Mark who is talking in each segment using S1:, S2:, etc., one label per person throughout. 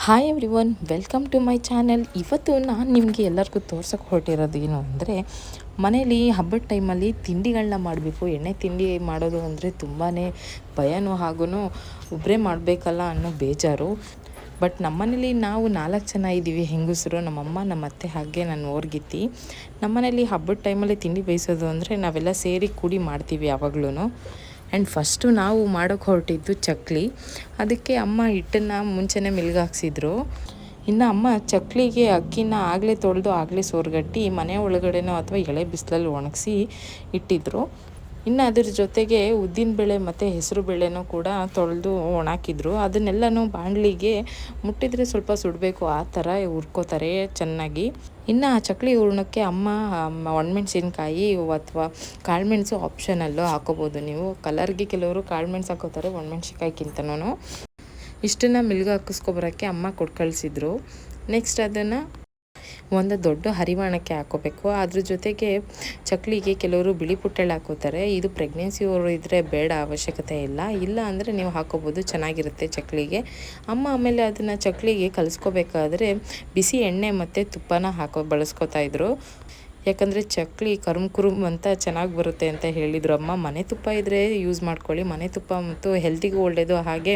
S1: Hi everyone, welcome to my channel. ಇವತ್ತು ನಾನು ನಿಮಗೆ ಎಲ್ಲರಿಗೂ ತೋರ್ಸೋಕೆ ಹೊರಟಿರೋದು ಏನು ಅಂದರೆ, ಮನೇಲಿ ಹಬ್ಬದ ಟೈಮಲ್ಲಿ ತಿಂಡಿಗಳನ್ನ ಮಾಡಬೇಕು. ಎಣ್ಣೆ ತಿಂಡಿ ಮಾಡೋದು ಅಂದರೆ ತುಂಬಾ ಭಯನೂ ಹಾಗೂ ಒಬ್ಬರೇ ಮಾಡಬೇಕಲ್ಲ ಅನ್ನೋ ಬೇಜಾರು. ಬಟ್ ನಮ್ಮನೇಲಿ ನಾವು 4 ಜನ ಇದ್ದೀವಿ ಹೆಂಗಸರು, ನಮ್ಮಮ್ಮ, ನಮ್ಮ ಅತ್ತೆ ಹಾಗೆ ನನ್ನ ಓರ್ಗಿತ್ತಿ. ನಮ್ಮನೇಲಿ ಹಬ್ಬದ ಟೈಮಲ್ಲಿ ತಿಂಡಿ ಬೇಯಿಸೋದು ಅಂದರೆ ನಾವೆಲ್ಲ ಸೇರಿ ಕೂಡಿ ಮಾಡ್ತೀವಿ ಯಾವಾಗ್ಲೂ. ಆ್ಯಂಡ್ ಫಸ್ಟು ನಾವು ಮಾಡೋಕ್ಕೆ ಹೊರಟಿದ್ದು ಚಕ್ಲಿ. ಅದಕ್ಕೆ ಅಮ್ಮ ಹಿಟ್ಟನ್ನು ಮುಂಚೆನೇ ಮಿಲ್ಗೆ ಹಾಕ್ಸಿದ್ರು. ಇನ್ನು ಅಮ್ಮ ಚಕ್ಲಿಗೆ ಅಕ್ಕಿನ ಆಗಲೇ ತೊಳೆದು ಆಗಲೇ ಸೋರ್ಗಟ್ಟಿ ಮನೆ ಒಳಗಡೆನೋ ಅಥವಾ ಎಳೆ ಬಿಸಿಲಲ್ಲಿ ಒಣಗಿಸಿ ಇಟ್ಟಿದ್ರು. ಇನ್ನು ಅದ್ರ ಜೊತೆಗೆ ಉದ್ದಿನಬೇಳೆ ಮತ್ತು ಹೆಸರು ಬೇಳೆನೂ ಕೂಡ ತೊಳೆದು ಒಣಾಕಿದ್ರು. ಅದನ್ನೆಲ್ಲನೂ ಬಾಣಲಿಗೆ ಮುಟ್ಟಿದರೆ ಸ್ವಲ್ಪ ಸುಡಬೇಕು, ಆ ಥರ ಹುರ್ಕೋತಾರೆ ಚೆನ್ನಾಗಿ. ಇನ್ನು ಆ ಚಕ್ಲಿ ಹೂರ್ಣಕ್ಕೆ ಅಮ್ಮ ಒಣಮೆಣ್ಸಿನ್ಕಾಯಿ ಅಥವಾ ಕಾಳುಮೆಣಸು ಆಪ್ಷನಲ್ಲು ಹಾಕೋಬೋದು ನೀವು. ಕಲರ್ಗೆ ಕೆಲವರು ಕಾಳುಮೆಣಸು ಹಾಕೋತಾರೆ ಒಣಮೆಣ್ಸಿನ್ಕಾಯಿಗಿಂತನೂ. ಇಷ್ಟನ್ನು ಮಿಲ್ಗೆ ಹಾಕಿಸ್ಕೊಬರೋಕ್ಕೆ ಅಮ್ಮ ಕೊಟ್ಟು ಕಳಿಸಿದ್ರು. ನೆಕ್ಸ್ಟ್ ಅದನ್ನು ಒಂದು ದೊಡ್ಡ ಹರಿವಾಣಕ್ಕೆ ಹಾಕೋಬೇಕು. ಅದ್ರ ಜೊತೆಗೆ ಚಕ್ಲಿಗೆ ಕೆಲವರು ಬಿಳಿ ಪುಟ್ಟೆಳ್ಳು ಹಾಕೋತಾರೆ. ಇದು ಪ್ರೆಗ್ನೆನ್ಸಿ ಅವರು ಇದ್ದರೆ ಬೇಡ, ಅವಶ್ಯಕತೆ ಇಲ್ಲ ಅಂದರೆ ನೀವು ಹಾಕೋಬೋದು, ಚೆನ್ನಾಗಿರುತ್ತೆ ಚಕ್ಲಿಗೆ. ಅಮ್ಮ ಆಮೇಲೆ ಅದನ್ನು ಚಕ್ಲಿಗೆ ಕಲಿಸ್ಕೋಬೇಕಾದ್ರೆ ಬಿಸಿ ಎಣ್ಣೆ ಮತ್ತು ತುಪ್ಪನ ಬಳಸ್ಕೊತಾಯಿದ್ರು. ಯಾಕಂದರೆ ಚಕ್ಲಿ ಕುರುಮ್ ಅಂತ ಚೆನ್ನಾಗಿ ಬರುತ್ತೆ ಅಂತ ಹೇಳಿದರು ಅಮ್ಮ. ಮನೆ ತುಪ್ಪ ಇದ್ದರೆ ಯೂಸ್ ಮಾಡ್ಕೊಳ್ಳಿ, ಮನೆ ತುಪ್ಪ ಮತ್ತು ಹೆಲ್ತಿಗೂ ಒಳ್ಳೆಯದು, ಹಾಗೆ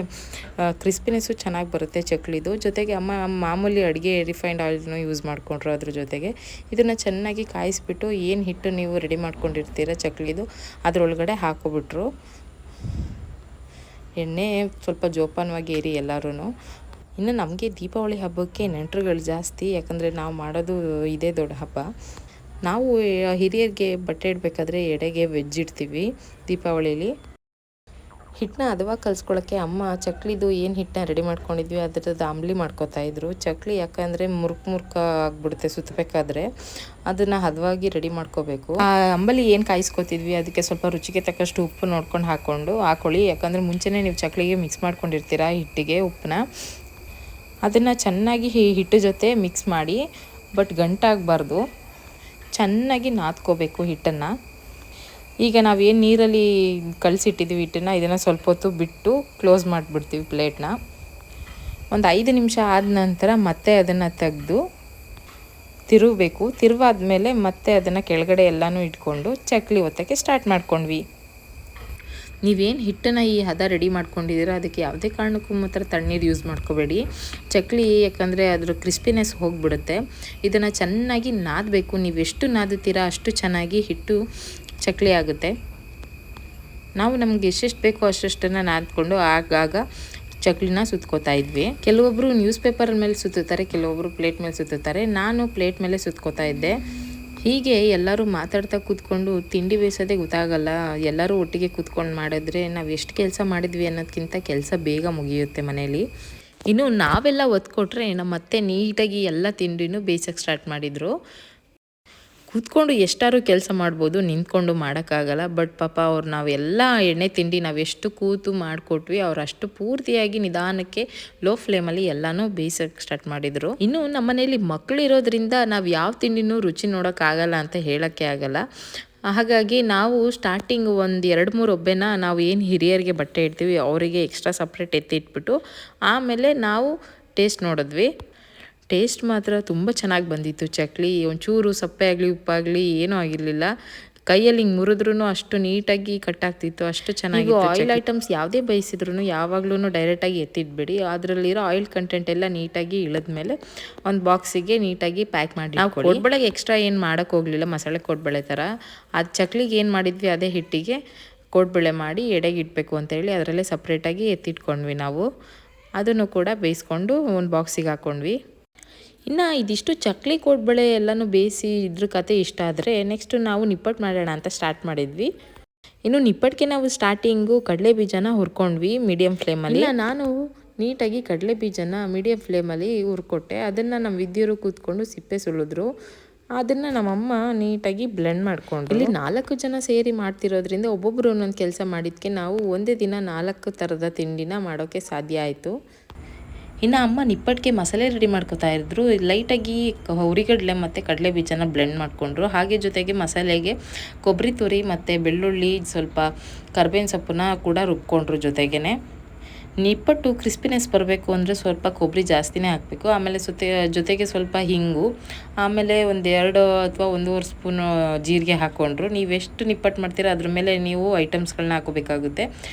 S1: ಕ್ರಿಸ್ಪಿನೆಸ್ಸು ಚೆನ್ನಾಗಿ ಬರುತ್ತೆ ಚಕ್ಲಿದು. ಜೊತೆಗೆ ಅಮ್ಮ ಮಾಮೂಲಿ ಅಡುಗೆ ರಿಫೈನ್ಡ್ ಆಯಿಲ್ನೂ ಯೂಸ್ ಮಾಡಿಕೊಂಡ್ರು. ಅದ್ರ ಜೊತೆಗೆ ಇದನ್ನು ಚೆನ್ನಾಗಿ ಕಾಯಿಸ್ಬಿಟ್ಟು ಏನು ಹಿಟ್ಟು ನೀವು ರೆಡಿ ಮಾಡ್ಕೊಂಡಿರ್ತೀರ ಚಕ್ಲಿದು ಅದರೊಳಗಡೆ ಹಾಕೋಬಿಟ್ರು. ಎಣ್ಣೆ ಸ್ವಲ್ಪ ಜೋಪಾನವಾಗಿ ಏರಿ ಎಲ್ಲರೂ. ಇನ್ನು ನಮಗೆ ದೀಪಾವಳಿ ಹಬ್ಬಕ್ಕೆ ನೆಂಟರುಗಳು ಜಾಸ್ತಿ, ಯಾಕಂದರೆ ನಾವು ಮಾಡೋದು ಇದೇ ದೊಡ್ಡ ಹಬ್ಬ. ನಾವು ಹಿರಿಯರಿಗೆ ಬಟ್ಟೆ ಇಡಬೇಕಾದ್ರೆ ಎಡೆಗೆ ವೆಜ್ ಇಡ್ತೀವಿ ದೀಪಾವಳಿಲಿ. ಹಿಟ್ಟನ್ನ ಹದವಾಗಿ ಕಲಿಸ್ಕೊಳ್ಳೋಕ್ಕೆ ಅಮ್ಮ ಚಕ್ಲಿದು ಏನು ಹಿಟ್ಟನ್ನ ರೆಡಿ ಮಾಡ್ಕೊಂಡಿದ್ವಿ ಅದರದ್ದು ಅಂಬ್ಲಿ ಮಾಡ್ಕೊತಾಯಿದ್ರು. ಚಕ್ಲಿ ಯಾಕಂದರೆ ಮುರುಕ ಆಗಿಬಿಡುತ್ತೆ ಸುತ್ತಬೇಕಾದ್ರೆ, ಅದನ್ನು ಹದವಾಗಿ ರೆಡಿ ಮಾಡ್ಕೋಬೇಕು. ಆ ಅಂಬಲಿ ಏನು ಕಾಯಿಸ್ಕೊತಿದ್ವಿ ಅದಕ್ಕೆ ಸ್ವಲ್ಪ ರುಚಿಗೆ ತಕ್ಕಷ್ಟು ಉಪ್ಪು ನೋಡ್ಕೊಂಡು ಹಾಕೊಳ್ಳಿ. ಯಾಕಂದರೆ ಮುಂಚೆನೇ ನೀವು ಚಕ್ಲಿಗೆ ಮಿಕ್ಸ್ ಮಾಡ್ಕೊಂಡಿರ್ತೀರ ಹಿಟ್ಟಿಗೆ ಉಪ್ಪನ್ನ. ಅದನ್ನು ಚೆನ್ನಾಗಿ ಹಿಟ್ಟು ಜೊತೆ ಮಿಕ್ಸ್ ಮಾಡಿ, ಬಟ್ ಗಂಟಾಗಬಾರ್ದು, ಚೆನ್ನಾಗಿ ನಾದ್ಕೋಬೇಕು ಹಿಟ್ಟನ್ನು. ಈಗ ನಾವೇನು ನೀರಲ್ಲಿ ಕಲಸಿಟ್ಟಿದ್ದೀವಿ ಹಿಟ್ಟನ್ನು, ಇದನ್ನು ಸ್ವಲ್ಪ ಹೊತ್ತು ಬಿಟ್ಟು ಕ್ಲೋಸ್ ಮಾಡಿಬಿಡ್ತೀವಿ ಪ್ಲೇಟ್ನ. ಒಂದು 5 ನಿಮಿಷ ಆದ ನಂತರ ಮತ್ತೆ ಅದನ್ನು ತೆಗೆದು ತಿರುಗಬೇಕು. ತಿರುವಾದ್ಮೇಲೆ ಮತ್ತೆ ಅದನ್ನು ಕೆಳಗಡೆ ಎಲ್ಲನೂ ಇಟ್ಕೊಂಡು ಚಕ್ಲಿ ಒತ್ತಕ್ಕೆ ಸ್ಟಾರ್ಟ್ ಮಾಡ್ಕೊಂಡ್ವಿ. ನೀವೇನು ಹಿಟ್ಟನ್ನು ಈ ಹದ ರೆಡಿ ಮಾಡ್ಕೊಂಡಿದ್ದೀರ ಅದಕ್ಕೆ ಯಾವುದೇ ಕಾರಣಕ್ಕೂ ಮಾತ್ರ ತಣ್ಣೀರು ಯೂಸ್ ಮಾಡ್ಕೋಬೇಡಿ. ಚಕ್ಲಿ ಯಾಕಂದರೆ ಅದ್ರ ಕ್ರಿಸ್ಪಿನೆಸ್ ಹೋಗಿಬಿಡುತ್ತೆ. ಇದನ್ನು ಚೆನ್ನಾಗಿ ನಾದಬೇಕು. ನೀವು ಎಷ್ಟು ನಾದುತ್ತೀರಾ ಅಷ್ಟು ಚೆನ್ನಾಗಿ ಹಿಟ್ಟು ಚಕ್ಲಿ ಆಗುತ್ತೆ. ನಾವು ನಮ್ಗೆ ಎಷ್ಟೆಷ್ಟು ಬೇಕೋ ಅಷ್ಟನ್ನು ನಾದ್ಕೊಂಡು ಆಗಾಗ ಚಕ್ಲಿನ ಸುತ್ಕೋತಾ ಇದ್ವಿ. ಕೆಲವೊಬ್ಬರು ನ್ಯೂಸ್ ಪೇಪರ್ ಮೇಲೆ ಸುತ್ತುತ್ತಾರೆ, ಕೆಲವೊಬ್ಬರು ಪ್ಲೇಟ್ ಮೇಲೆ ಸುತ್ತುತ್ತಾರೆ. ನಾನು ಪ್ಲೇಟ್ ಮೇಲೆ ಸುತ್ಕೋತಾ ಇದ್ದೆ. ಹೀಗೆ ಎಲ್ಲರೂ ಮಾತಾಡ್ತಾ ಕೂತ್ಕೊಂಡು ತಿಂಡಿ ಬೇಯಿಸೋದೇ ಗೊತ್ತಾಗಲ್ಲ. ಎಲ್ಲರೂ ಒಟ್ಟಿಗೆ ಕೂತ್ಕೊಂಡು ಮಾಡಿದ್ರೆ ನಾವು ಎಷ್ಟು ಕೆಲಸ ಮಾಡಿದ್ವಿ ಅನ್ನೋದಕ್ಕಿಂತ ಕೆಲಸ ಬೇಗ ಮುಗಿಯುತ್ತೆ ಮನೇಲಿ. ಇನ್ನು ನಾವೆಲ್ಲ ಒತ್ಕೊಟ್ರೆ ನಮ್ಮ ಅತ್ತೆ ನೀಟಾಗಿ ಎಲ್ಲ ತಿಂಡಿನೂ ಬೇಯಿಸೋಕ್ಕೆ ಸ್ಟಾರ್ಟ್ ಮಾಡಿದರು. ಕೂತ್ಕೊಂಡು ಎಷ್ಟಾರು ಕೆಲಸ ಮಾಡ್ಬೋದು, ನಿಂತ್ಕೊಂಡು ಮಾಡೋಕ್ಕಾಗಲ್ಲ. ಬಟ್ ಪಾಪ ಅವ್ರು ನಾವೆಲ್ಲ ಎಣ್ಣೆ ತಿಂಡಿ ನಾವೆಷ್ಟು ಕೂತು ಮಾಡಿಕೊಟ್ವಿ, ಅವ್ರು ಅಷ್ಟು ಪೂರ್ತಿಯಾಗಿ ನಿಧಾನಕ್ಕೆ ಲೋ ಫ್ಲೇಮಲ್ಲಿ ಎಲ್ಲನೂ ಬೇಯಿಸೋಕ್ಕೆ ಸ್ಟಾರ್ಟ್ ಮಾಡಿದರು. ಇನ್ನು ನಮ್ಮ ಮನೇಲಿ ಮಕ್ಕಳಿರೋದ್ರಿಂದ ನಾವು ಯಾವ ತಿಂಡಿನೂ ರುಚಿ ನೋಡೋಕ್ಕಾಗಲ್ಲ ಅಂತ ಹೇಳೋಕ್ಕೆ ಆಗಲ್ಲ. ಹಾಗಾಗಿ ನಾವು ಸ್ಟಾರ್ಟಿಂಗ್ ಒಂದು 2-3 ಒಬ್ಬೆನ ನಾವು ಏನು ಹಿರಿಯರಿಗೆ ಬಟ್ಟೆ ಇಡ್ತೀವಿ ಅವರಿಗೆ ಎಕ್ಸ್ಟ್ರಾ ಸಪ್ರೇಟ್ ಎತ್ತಿಟ್ಬಿಟ್ಟು ಆಮೇಲೆ ನಾವು ಟೇಸ್ಟ್ ನೋಡಿದ್ವಿ. ಟೇಸ್ಟ್ ಮಾತ್ರ ತುಂಬ ಚೆನ್ನಾಗಿ ಬಂದಿತ್ತು ಚಕ್ಲಿ. ಒಂಚೂರು ಸಪ್ಪೆ ಆಗಲಿ ಉಪ್ಪಾಗಲಿ ಏನೂ ಆಗಿರಲಿಲ್ಲ. ಕೈಯಲ್ಲಿ ಹಿಂಗೆ ಮುರಿದ್ರೂ ಅಷ್ಟು ನೀಟಾಗಿ ಕಟ್ಟಾಗ್ತಿತ್ತು, ಅಷ್ಟು ಚೆನ್ನಾಗಿ. ಆಯಿಲ್ ಐಟಮ್ಸ್ ಯಾವುದೇ ಬೇಯಿಸಿದ್ರು ಯಾವಾಗಲೂ ಡೈರೆಕ್ಟಾಗಿ ಎತ್ತಿಡ್ಬೇಡಿ. ಅದರಲ್ಲಿರೋ ಆಯಿಲ್ ಕಂಟೆಂಟ್ ಎಲ್ಲ ನೀಟಾಗಿ ಇಳಿದ್ಮೇಲೆ ಒಂದು ಬಾಕ್ಸಿಗೆ ನೀಟಾಗಿ ಪ್ಯಾಕ್ ಮಾಡಿ. ನಾವು ಕೋಡ್ಬಳೆಗೆ ಎಕ್ಸ್ಟ್ರಾ ಏನು ಮಾಡೋಕ್ಕೆ ಹೋಗಲಿಲ್ಲ, ಮಸಾಲೆ ಕೋಡ್ಬಳೆ ಥರ. ಅದು ಚಕ್ಲಿಗೆ ಏನು ಮಾಡಿದ್ವಿ ಅದೇ ಹಿಟ್ಟಿಗೆ ಕೋಡ್ಬಳೆ ಮಾಡಿ ಎಡೆಗೆ ಇಡಬೇಕು ಅಂತೇಳಿ ಅದರಲ್ಲೇ ಸಪ್ರೇಟಾಗಿ ಎತ್ತಿಟ್ಕೊಂಡ್ವಿ ನಾವು. ಅದನ್ನು ಕೂಡ ಬೇಯಿಸ್ಕೊಂಡು ಒಂದು ಬಾಕ್ಸಿಗೆ ಹಾಕ್ಕೊಂಡ್ವಿ. ಇನ್ನು ಇದಿಷ್ಟು ಚಕ್ಲಿ ಕೋಡ್ಬಳೆ ಎಲ್ಲನೂ ಬೇಯಿಸಿ ಇದ್ರ ಕತೆ ಇಷ್ಟ ಆದರೆ ನೆಕ್ಸ್ಟು ನಾವು ನಿಪ್ಪಟ್ಟು ಮಾಡೋಣ ಅಂತ ಸ್ಟಾರ್ಟ್ ಮಾಡಿದ್ವಿ. ಇನ್ನು ನಿಪ್ಪಟ್ಟಿಗೆ ನಾವು ಸ್ಟಾರ್ಟಿಂಗು ಕಡಲೆ ಬೀಜನ ಹುರ್ಕೊಂಡ್ವಿ ಮೀಡಿಯಮ್ ಫ್ಲೇಮಲ್ಲಿ. ನಾನು ನೀಟಾಗಿ ಕಡಲೆ ಬೀಜನ ಮೀಡಿಯಮ್ ಫ್ಲೇಮಲ್ಲಿ ಹುರ್ಕೊಟ್ಟೆ. ಅದನ್ನು ನಮ್ಮ ವಿದ್ಯರು ಕೂತ್ಕೊಂಡು ಸಿಪ್ಪೆ ಸುಳಿದ್ರು. ಅದನ್ನು ನಮ್ಮಮ್ಮ ನೀಟಾಗಿ ಬ್ಲೆಂಡ್ ಮಾಡ್ಕೊಂಡ್ರು. ಇಲ್ಲಿ 4 ಜನ ಸೇರಿ ಮಾಡ್ತಿರೋದ್ರಿಂದ ಒಬ್ಬೊಬ್ಬರು ಒಂದೊಂದು ಕೆಲಸ ಮಾಡಿದ್ದಕ್ಕೆ ನಾವು ಒಂದೇ ದಿನ 4 ಥರದ ತಿಂಡಿನ ಮಾಡೋಕ್ಕೆ ಸಾಧ್ಯ ಆಯಿತು. ಇನ್ನು ಅಮ್ಮ ನಿಪ್ಪಟ್ಟಿಗೆ ಮಸಾಲೆ ರೆಡಿ ಮಾಡ್ಕೊತಾ ಇದ್ರು. ಲೈಟಾಗಿ ಹುರಿಗಡಲೆ ಮತ್ತು ಕಡಲೆ ಬೀಜನ ಬ್ಲೆಂಡ್ ಮಾಡಿಕೊಂಡ್ರು. ಹಾಗೆ ಜೊತೆಗೆ ಮಸಾಲೆಗೆ ಕೊಬ್ಬರಿ ತುರಿ ಮತ್ತು ಬೆಳ್ಳುಳ್ಳಿ, ಸ್ವಲ್ಪ ಕರ್ಬೇವಿನ ಸೊಪ್ಪನ್ನ ಕೂಡ ರುಬ್ಕೊಂಡ್ರು ಜೊತೆಗೇ. ನಿಪ್ಪಟ್ಟು ಕ್ರಿಸ್ಪಿನೆಸ್ ಬರಬೇಕು ಅಂದರೆ ಸ್ವಲ್ಪ ಕೊಬ್ಬರಿ ಜಾಸ್ತಿನೇ ಹಾಕಬೇಕು. ಆಮೇಲೆ ಜೊತೆಗೆ ಸ್ವಲ್ಪ ಹಿಂಗು, ಆಮೇಲೆ 1 ಅಥವಾ 1.5 ಸ್ಪೂನು ಜೀರಿಗೆ ಹಾಕ್ಕೊಂಡ್ರು. ನೀವೆಷ್ಟು ನಿಪ್ಪಟ್ಟು ಮಾಡ್ತೀರಾ ಅದ್ರ ಮೇಲೆ ನೀವು ಐಟಮ್ಸ್ಗಳನ್ನ ಹಾಕೋಬೇಕಾಗುತ್ತೆ.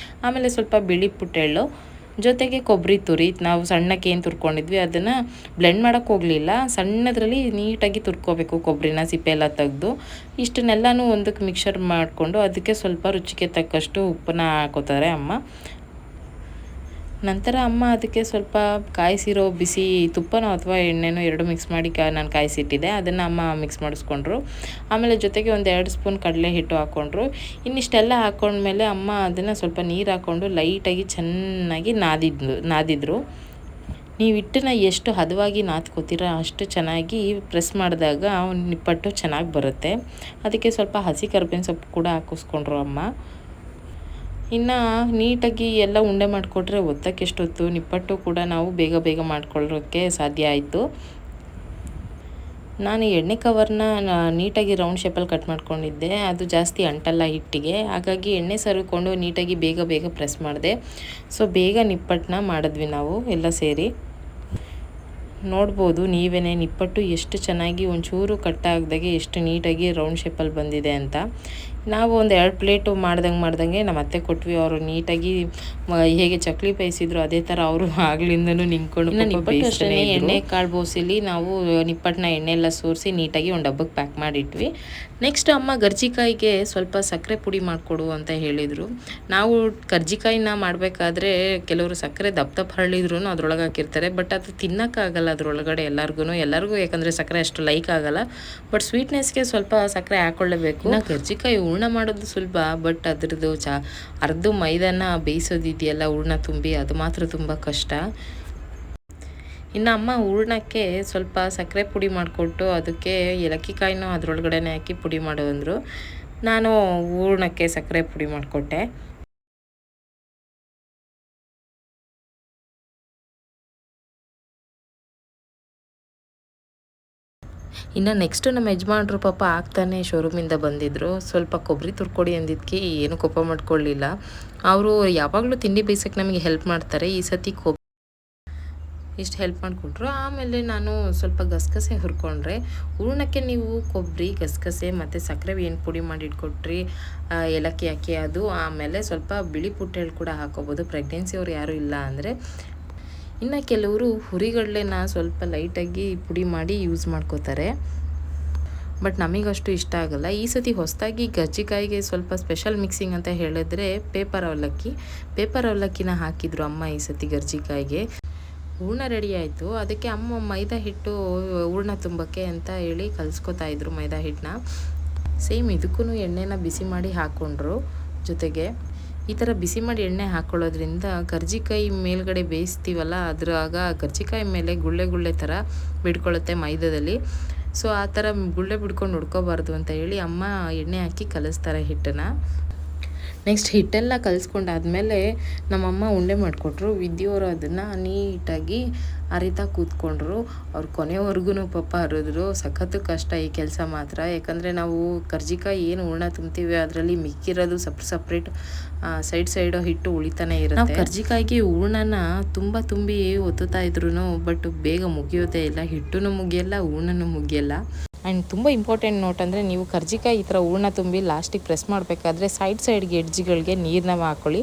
S1: ಆಮೇಲೆ ಸ್ವಲ್ಪ ಬಿಳಿ ಪುಟ್ಟೆಳ್ಳು, ಜೊತೆಗೆ ಕೊಬ್ಬರಿ ತುರಿ ನಾವು ಸಣ್ಣಕ್ಕೆ ಏನು ತುರ್ಕೊಂಡಿದ್ವಿ ಅದನ್ನು ಬ್ಲೆಂಡ್ ಮಾಡೋಕ್ಕೆ ಹೋಗಲಿಲ್ಲ, ಸಣ್ಣದರಲ್ಲಿ ನೀಟಾಗಿ ತುರ್ಕೋಬೇಕು ಕೊಬ್ಬರಿನ ಸಿಪ್ಪೆ ಎಲ್ಲ ತೆಗೆದು. ಇಷ್ಟನ್ನೆಲ್ಲನೂ ಒಂದಕ್ಕೆ ಮಿಕ್ಸರ್ ಮಾಡಿಕೊಂಡು ಅದಕ್ಕೆ ಸ್ವಲ್ಪ ರುಚಿಗೆ ತಕ್ಕಷ್ಟು ಉಪ್ಪನ್ನ ಹಾಕೋತಾರೆ ಅಮ್ಮ. ನಂತರ ಅಮ್ಮ ಅದಕ್ಕೆ ಸ್ವಲ್ಪ ಕಾಯಿಸಿರೋ ಬಿಸಿ ತುಪ್ಪನೋ ಅಥವಾ ಎಣ್ಣೆನೋ 2 ಮಿಕ್ಸ್ ಮಾಡಿ ನಾನು ಕಾಯಿಸಿಟ್ಟಿದ್ದೆ, ಅದನ್ನು ಅಮ್ಮ ಮಿಕ್ಸ್ ಮಾಡಿಸ್ಕೊಂಡ್ರು. ಆಮೇಲೆ ಜೊತೆಗೆ 1-2 ಸ್ಪೂನ್ ಕಡಲೆ ಹಿಟ್ಟು ಹಾಕ್ಕೊಂಡ್ರು. ಇನ್ನಿಷ್ಟೆಲ್ಲ ಹಾಕ್ಕೊಂಡ್ಮೇಲೆ ಅಮ್ಮ ಅದನ್ನು ಸ್ವಲ್ಪ ನೀರು ಹಾಕ್ಕೊಂಡು ಲೈಟಾಗಿ ಚೆನ್ನಾಗಿ ನಾದಿದ್ರು. ನೀವು ಹಿಟ್ಟನ್ನ ಎಷ್ಟು ಹದವಾಗಿ ನಾದ್ಕೋತೀರ ಅಷ್ಟು ಚೆನ್ನಾಗಿ ಪ್ರೆಸ್ ಮಾಡಿದಾಗ ನಿಪ್ಪಟ್ಟು ಚೆನ್ನಾಗಿ ಬರುತ್ತೆ. ಅದಕ್ಕೆ ಸ್ವಲ್ಪ ಹಸಿ ಕರಿಬೇವಿನ ಸೊಪ್ಪು ಕೂಡ ಹಾಕಿಸ್ಕೊಂಡ್ರು ಅಮ್ಮ. ಇನ್ನು ನೀಟಾಗಿ ಎಲ್ಲ ಉಂಡೆ ಮಾಡಿಕೊಟ್ರೆ ಒತ್ತಕ್ಕೆಷ್ಟೊತ್ತು ನಿಪ್ಪಟ್ಟು ಕೂಡ ನಾವು ಬೇಗ ಮಾಡ್ಕೊಳ್ಳೋಕ್ಕೆ ಸಾಧ್ಯ ಆಯಿತು. ನಾನು ಎಣ್ಣೆ ಕವರ್ನ ನೀಟಾಗಿ ರೌಂಡ್ ಶೇಪಲ್ಲಿ ಕಟ್ ಮಾಡ್ಕೊಂಡಿದ್ದೆ, ಅದು ಜಾಸ್ತಿ ಅಂಟಲ್ಲ ಹಿಟ್ಟಿಗೆ, ಹಾಗಾಗಿ ಎಣ್ಣೆ ಸರಿಕೊಂಡು ನೀಟಾಗಿ ಬೇಗ ಪ್ರೆಸ್ ಮಾಡಿದೆ. ಸೊ ಬೇಗ ನಿಪ್ಪಟ್ಟನ್ನ ಮಾಡಿದ್ವಿ ನಾವು ಎಲ್ಲ ಸೇರಿ. ನೋಡ್ಬೋದು ನೀವೇ ನಿಪ್ಪಟ್ಟು ಎಷ್ಟು ಚೆನ್ನಾಗಿ ಒಂಚೂರು ಕಟ್ಟಾಗ್ದಾಗೆ ಎಷ್ಟು ನೀಟಾಗಿ ರೌಂಡ್ ಶೇಪಲ್ಲಿ ಬಂದಿದೆ ಅಂತ. ನಾವು 1-2 ಪ್ಲೇಟು ಮಾಡ್ದಂಗೆ ನಮ್ಮ ಅತ್ತೆ ಕೊಟ್ವಿ. ಅವರು ನೀಟಾಗಿ ಹೇಗೆ ಚಕ್ಲಿ ಬೇಯಿಸಿದ್ರು ಅದೇ ಥರ ಅವರು ಆಗ್ಲಿಂದನೂ ನಿಂತ್ಕೊಂಡು ನಿಪ್ಪಟ್ಟು ಅಷ್ಟೇ ಎಣ್ಣೆ ಕಾಳು ಬೋಸಿಲಿ ನಾವು ನಿಪ್ಪಟ್ಟನ್ನ ಎಣ್ಣೆ ಎಲ್ಲ ಸೋರಿಸಿ ನೀಟಾಗಿ ಒಂದು ಡಬ್ಬಕ್ಕೆ ಪ್ಯಾಕ್ ಮಾಡಿಟ್ವಿ. ನೆಕ್ಸ್ಟ್ ಅಮ್ಮ ಕರ್ಜಿಕಾಯಿಗೆ ಸ್ವಲ್ಪ ಸಕ್ಕರೆ ಪುಡಿ ಮಾಡಿಕೊಡು ಅಂತ ಹೇಳಿದರು. ನಾವು ಕರ್ಜಿಕಾಯಿನ ಮಾಡಬೇಕಾದ್ರೆ ಕೆಲವರು ಸಕ್ಕರೆ ದಪ್ಪ ಹರಳಿದ್ರು ಅದ್ರೊಳಗೆ ಹಾಕಿರ್ತಾರೆ, ಬಟ್ ಅದು ತಿನ್ನೋಕ್ಕಾಗಲ್ಲ ಅದ್ರೊಳಗಡೆ ಎಲ್ಲರಿಗೂ ಯಾಕಂದರೆ ಸಕ್ಕರೆ ಅಷ್ಟು ಲೈಕ್ ಆಗಲ್ಲ. ಬಟ್ ಸ್ವೀಟ್ನೆಸ್ಗೆ ಸ್ವಲ್ಪ ಸಕ್ಕರೆ ಹಾಕ್ಕೊಳ್ಳೇಬೇಕು. ಕರ್ಜಿಕಾಯಿ ಹೂರ್ಣ ಮಾಡೋದು ಸುಲಭ, ಬಟ್ ಅದ್ರದ್ದು ಅರ್ಧ ಮೈದಾನ ಬೇಯಿಸೋದಿದೆಯಲ್ಲ ಹೂರ್ಣ ತುಂಬಿ, ಅದು ಮಾತ್ರ ತುಂಬ ಕಷ್ಟ. ಇನ್ನು ಅಮ್ಮ ಹೂರ್ಣಕ್ಕೆ ಸ್ವಲ್ಪ ಸಕ್ಕರೆ ಪುಡಿ ಮಾಡಿಕೊಟ್ಟು ಅದಕ್ಕೆ ಏಲಕ್ಕಿ ಕಾಯಿನೂ ಅದರೊಳಗಡೆನೆ ಹಾಕಿ ಪುಡಿ ಮಾಡು ಅಂದರು. ನಾನು ಹೂರ್ಣಕ್ಕೆ ಸಕ್ಕರೆ ಪುಡಿ ಮಾಡಿಕೊಟ್ಟೆ. ಇನ್ನು ನೆಕ್ಸ್ಟು ನಮ್ಮ ಯಜಮಾನ್ರು ಪಾಪ ಆಗ್ತಾನೆ ಶೋರೂಮಿಂದ ಬಂದಿದ್ದರು. ಸ್ವಲ್ಪ ಕೊಬ್ಬರಿ ತುರ್ಕೊಡಿ ಅಂದಿದ್ದಕ್ಕೆ ಏನು ಕೋಪ ಮಾಡ್ಕೊಳ್ಳಿಲ್ಲ. ಅವರು ಯಾವಾಗಲೂ ತಿಂಡಿ ಬೇಯಿಸೋಕ್ಕೆ ನಮಗೆ ಹೆಲ್ಪ್ ಮಾಡ್ತಾರೆ. ಈ ಸತಿ ಇಷ್ಟು ಹೆಲ್ಪ್ ಮಾಡಿಕೊಟ್ರು. ಆಮೇಲೆ ನಾನು ಸ್ವಲ್ಪ ಗಸಗಸೆ ಹುರ್ಕೊಂಡ್ರೆ, ಹೂರ್ಣಕ್ಕೆ ನೀವು ಕೊಬ್ಬರಿ, ಗಸಗಸೆ ಮತ್ತು ಸಕ್ಕರೆ ಏನು ಪುಡಿ ಮಾಡಿ ಇಟ್ಕೊಟ್ರಿ, ಏಲಕ್ಕಿ ಹಾಕಿ ಅದು, ಆಮೇಲೆ ಸ್ವಲ್ಪ ಬಿಳಿ ಪುಟ್ಟೆಳ್ಳು ಕೂಡ ಹಾಕೋಬೋದು ಪ್ರೆಗ್ನೆನ್ಸಿ ಅವ್ರು ಯಾರೂ ಇಲ್ಲ ಅಂದರೆ. ಇನ್ನು ಕೆಲವರು ಹುರಿಗಡಲೆನ ಸ್ವಲ್ಪ ಲೈಟಾಗಿ ಪುಡಿ ಮಾಡಿ ಯೂಸ್ ಮಾಡ್ಕೋತಾರೆ, ಬಟ್ ನಮಗಷ್ಟು ಇಷ್ಟ ಆಗಲ್ಲ. ಈ ಸತಿ ಹೊಸದಾಗಿ ಕರ್ಜಿಕಾಯಿಗೆ ಸ್ವಲ್ಪ ಸ್ಪೆಷಲ್ ಮಿಕ್ಸಿಂಗ್ ಅಂತ ಹೇಳಿದ್ರೆ ಪೇಪರ್ ಅವಲಕ್ಕಿನ ಹಾಕಿದ್ರು ಅಮ್ಮ ಈ ಸತಿ ಕರ್ಜಿಕಾಯಿಗೆ. ಹೂರ್ಣ ರೆಡಿ ಆಯಿತು. ಅದಕ್ಕೆ ಅಮ್ಮ ಮೈದಾ ಹಿಟ್ಟು ಹೂರ್ಣ ತುಂಬಕ್ಕೆ ಅಂತ ಹೇಳಿ ಕಲಿಸ್ಕೊತಾ ಇದ್ರು ಮೈದಾ ಹಿಟ್ಟನ್ನ. ಸೇಮ್ ಇದಕ್ಕೂ ಎಣ್ಣೆನ ಬಿಸಿ ಮಾಡಿ ಹಾಕ್ಕೊಂಡ್ರು. ಜೊತೆಗೆ ಈ ಥರ ಬಿಸಿ ಮಾಡಿ ಎಣ್ಣೆ ಹಾಕ್ಕೊಳ್ಳೋದ್ರಿಂದ ಕರ್ಜಿಕಾಯಿ ಮೇಲ್ಗಡೆ ಬೇಯಿಸ್ತೀವಲ್ಲ ಅದ್ರಾಗ ಕರ್ಜಿಕಾಯಿ ಮೇಲೆ ಗುಳ್ಳೆ ಥರ ಬಿಡ್ಕೊಳ್ಳುತ್ತೆ ಮೈದಾದಲ್ಲಿ. ಸೊ ಆ ಥರ ಗುಳ್ಳೆ ಬಿಡ್ಕೊಂಡು ಹುಡ್ಕೋಬಾರ್ದು ಅಂತ ಹೇಳಿ ಅಮ್ಮ ಎಣ್ಣೆ ಹಾಕಿ ಕಲಿಸ್ತಾರೆ ಹಿಟ್ಟನ್ನು. ನೆಕ್ಸ್ಟ್ ಹಿಟ್ಟೆಲ್ಲ ಕಲಿಸ್ಕೊಂಡಾದ್ಮೇಲೆ ನಮ್ಮಮ್ಮ ಉಂಡೆ ಮಾಡಿಕೊಟ್ರು. ವಿದ್ಯುವರು ಅದನ್ನು ನೀಟಾಗಿ ಅರಿತಾ ಕೂತ್ಕೊಂಡ್ರು. ಅವ್ರು ಕೊನೆವರೆಗೂ ಪಾಪ ಹರಿದ್ರು. ಸಖತ್ತು ಕಷ್ಟ ಈ ಕೆಲಸ ಮಾತ್ರ, ಯಾಕಂದರೆ ನಾವು ಕರ್ಜಿಕಾಯಿ ಏನು ಹೂರ್ಣ ತುಂಬ್ತೀವಿ ಅದರಲ್ಲಿ ಮಿಕ್ಕಿರೋದು ಸಪ್ರೇಟ್ ಸೈಡು ಹಿಟ್ಟು ಉಳಿತಾನೆ ಇರುತ್ತೆ. ನಾವು ಕರ್ಜಿಕಾಯಿಗೆ ಹೂರ್ಣನ ತುಂಬಿ ಒತ್ತುತ್ತಾ ಇದ್ರು, ಬಟ್ ಬೇಗ ಮುಗಿಯೋದೇ ಇಲ್ಲ, ಹಿಟ್ಟೂ ಮುಗಿಯಲ್ಲ ಹೂರ್ಣನೂ ಮುಗಿಯಲ್ಲ. ಆ್ಯಂಡ್ ತುಂಬ ಇಂಪಾರ್ಟೆಂಟ್ ನೋಟ್ ಅಂದರೆ, ನೀವು ಕರ್ಜಿಕಾಯಿ ಈ ಥರ ಹೂರ್ಣ ತುಂಬಿ ಲಾಸ್ಟಿಗೆ ಪ್ರೆಸ್ ಮಾಡಬೇಕಾದ್ರೆ ಸೈಡ್ಗೆ ಎಡ್ಜ್ಗಳಿಗೆ ನೀರನ್ನ ಹಾಕ್ಕೊಳ್ಳಿ.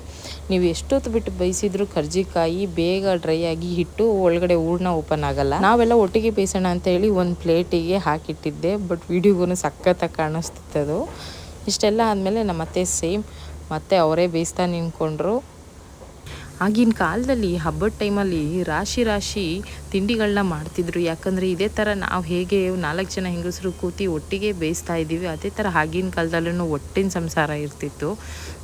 S1: ನೀವು ಎಷ್ಟೊತ್ತು ಬಿಟ್ಟು ಬೇಯಿಸಿದ್ರು ಕರ್ಜಿಕಾಯಿ ಬೇಗ ಡ್ರೈ ಆಗಿ ಹಿಟ್ಟು ಒಳಗಡೆ ಹೂರ್ಣ ಓಪನ್ ಆಗಲ್ಲ. ನಾವೆಲ್ಲ ಒಟ್ಟಿಗೆ ಬೇಯಿಸೋಣ ಅಂತ ಹೇಳಿ ಒಂದು ಪ್ಲೇಟಿಗೆ ಹಾಕಿಟ್ಟಿದ್ದೆ, ಬಟ್ ವಿಡಿಯೋಗೂ ಸಖತ್ತಾಗಿ ಕಾಣಿಸ್ತಿತ್ತದು. ಇಷ್ಟೆಲ್ಲ ಆದಮೇಲೆ ನಮ್ಮ ಅತ್ತೆ ಸೇಮ್ ಮತ್ತೆ ಅವರೇ ಬೇಯಿಸ್ತಾ ನಿಂತ್ಕೊಂಡ್ರು. ಆಗಿನ ಕಾಲದಲ್ಲಿ ಹಬ್ಬದ ಟೈಮಲ್ಲಿ ರಾಶಿ ತಿಂಡಿಗಳನ್ನ ಮಾಡ್ತಿದ್ರು. ಯಾಕಂದರೆ ಇದೇ ಥರ ನಾವು ಹೇಗೆ 4 ಜನ ಹೆಂಗಸರು ಕೂತಿ ಒಟ್ಟಿಗೆ ಬೇಯಿಸ್ತಾ ಇದ್ದೀವಿ, ಅದೇ ಥರ ಆಗಿನ ಕಾಲದಲ್ಲೂ ಒಟ್ಟಿನ ಸಂಸಾರ ಇರ್ತಿತ್ತು.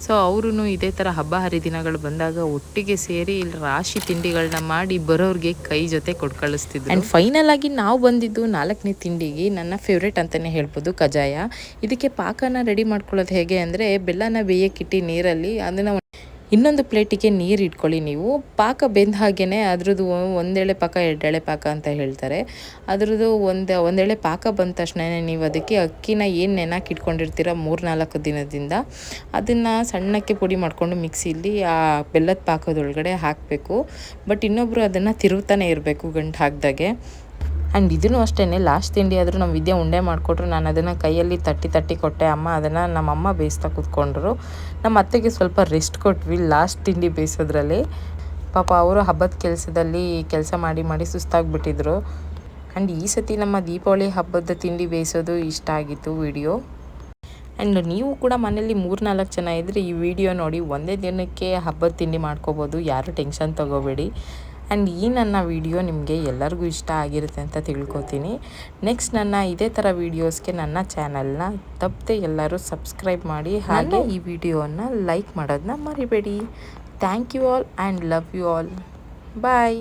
S1: ಸೊ ಅವರು ಇದೇ ಥರ ಹಬ್ಬ ಹರಿದಿನಗಳು ಬಂದಾಗ ಒಟ್ಟಿಗೆ ಸೇರಿ ರಾಶಿ ತಿಂಡಿಗಳನ್ನ ಮಾಡಿ ಬರೋರಿಗೆ ಕೈ ಜೊತೆ ಕೊಟ್ಟು ಕಳಿಸ್ತಿದ್ರು. ಆ್ಯಂಡ್ ಫೈನಲ್ ಆಗಿ ನಾವು ಬಂದಿದ್ದು 4ನೇ ತಿಂಡಿಗೆ, ನನ್ನ ಫೇವ್ರೇಟ್ ಅಂತಲೇ ಹೇಳ್ಬೋದು, ಕಜ್ಜಾಯ. ಇದಕ್ಕೆ ಪಾಕನ ರೆಡಿ ಮಾಡ್ಕೊಳ್ಳೋದು ಹೇಗೆ ಅಂದರೆ, ಬೆಲ್ಲನ ಬೇಯಕ್ಕಿಟ್ಟು ನೀರಲ್ಲಿ ಅದನ್ನು ಇನ್ನೊಂದು ಪ್ಲೇಟಿಗೆ ನೀರು ಇಟ್ಕೊಳ್ಳಿ ನೀವು. ಪಾಕ ಬೆಂದ ಹಾಗೇ ಅದ್ರದ್ದು ಒಂದೆಳೆ ಪಾಕ ಎರಡೆಳೆ ಪಾಕ ಅಂತ ಹೇಳ್ತಾರೆ. ಅದ್ರದ್ದು ಒಂದೆಳೆ ಪಾಕ ಬಂದ ತಕ್ಷಣ ನೀವು ಅದಕ್ಕೆ ಅಕ್ಕಿನ ಏನು ನೆನಕ್ಕೆ ಇಟ್ಕೊಂಡಿರ್ತೀರ 3-4 ದಿನದಿಂದ ಅದನ್ನು ಸಣ್ಣಕ್ಕೆ ಪುಡಿ ಮಾಡಿಕೊಂಡು ಮಿಕ್ಸಿಲಿ ಆ ಬೆಲ್ಲದ ಪಾಕದೊಳಗಡೆ ಹಾಕಬೇಕು. ಬಟ್ ಇನ್ನೊಬ್ಬರು ಅದನ್ನು ತಿರುಗ್ತಾನೆ ಇರಬೇಕು ಗಂಟು ಹಾಕ್ದಾಗೆ. ಆ್ಯಂಡ್ ಇದೂ ಅಷ್ಟೇ, ಲಾಸ್ಟ್ ತಿಂಡಿ ಆದರೂ ನಮ್ಮ ವಿದ್ಯೆ ಉಂಡೆ ಮಾಡಿಕೊಟ್ರು. ನಾನು ಅದನ್ನು ಕೈಯಲ್ಲಿ ತಟ್ಟಿ ಕೊಟ್ಟೆ. ಅದನ್ನು ನಮ್ಮಮ್ಮ ಬೇಯಿಸ್ತಾ ಕೂತ್ಕೊಂಡ್ರು. ನಮ್ಮ ಅತ್ತೆಗೆ ಸ್ವಲ್ಪ ರೆಸ್ಟ್ ಕೊಟ್ವಿ ಲಾಸ್ಟ್ ತಿಂಡಿ ಬೇಯಿಸೋದ್ರಲ್ಲಿ. ಪಾಪ ಅವರು ಹಬ್ಬದ ಕೆಲಸ ಮಾಡಿ ಸುಸ್ತಾಗ್ಬಿಟ್ಟಿದ್ರು. ಆ್ಯಂಡ್ ಈ ಸತಿ ನಮ್ಮ ದೀಪಾವಳಿ ಹಬ್ಬದ ತಿಂಡಿ ಬೇಯಿಸೋದು ಇಷ್ಟ ಆಗಿತ್ತು ವಿಡಿಯೋ. ಆ್ಯಂಡ್ ನೀವು ಕೂಡ ಮನೇಲಿ 3-4 ಜನ ಇದ್ದರೆ ಈ ವಿಡಿಯೋ ನೋಡಿ ಒಂದೇ ದಿನಕ್ಕೆ ಹಬ್ಬದ ತಿಂಡಿ ಮಾಡ್ಕೋಬೋದು. ಯಾರು ಟೆನ್ಷನ್ ತೊಗೋಬೇಡಿ. ಆ್ಯಂಡ್ ಈ ನನ್ನ ವಿಡಿಯೋ ನಿಮಗೆ ಎಲ್ಲರಿಗೂ ಇಷ್ಟ ಆಗಿರುತ್ತೆ ಅಂತ ತಿಳ್ಕೊತೀನಿ. ನೆಕ್ಸ್ಟ್ ನನ್ನ ಇದೇ ಥರ ವೀಡಿಯೋಸ್ಗೆ ನನ್ನ ಚಾನಲ್ನ ತಪ್ಪದೆ ಎಲ್ಲರೂ ಸಬ್ಸ್ಕ್ರೈಬ್ ಮಾಡಿ, ಹಾಗೆ ಈ ವಿಡಿಯೋನ ಲೈಕ್ ಮಾಡೋದನ್ನ ಮರಿಬೇಡಿ. Thank you all and love you all. Bye.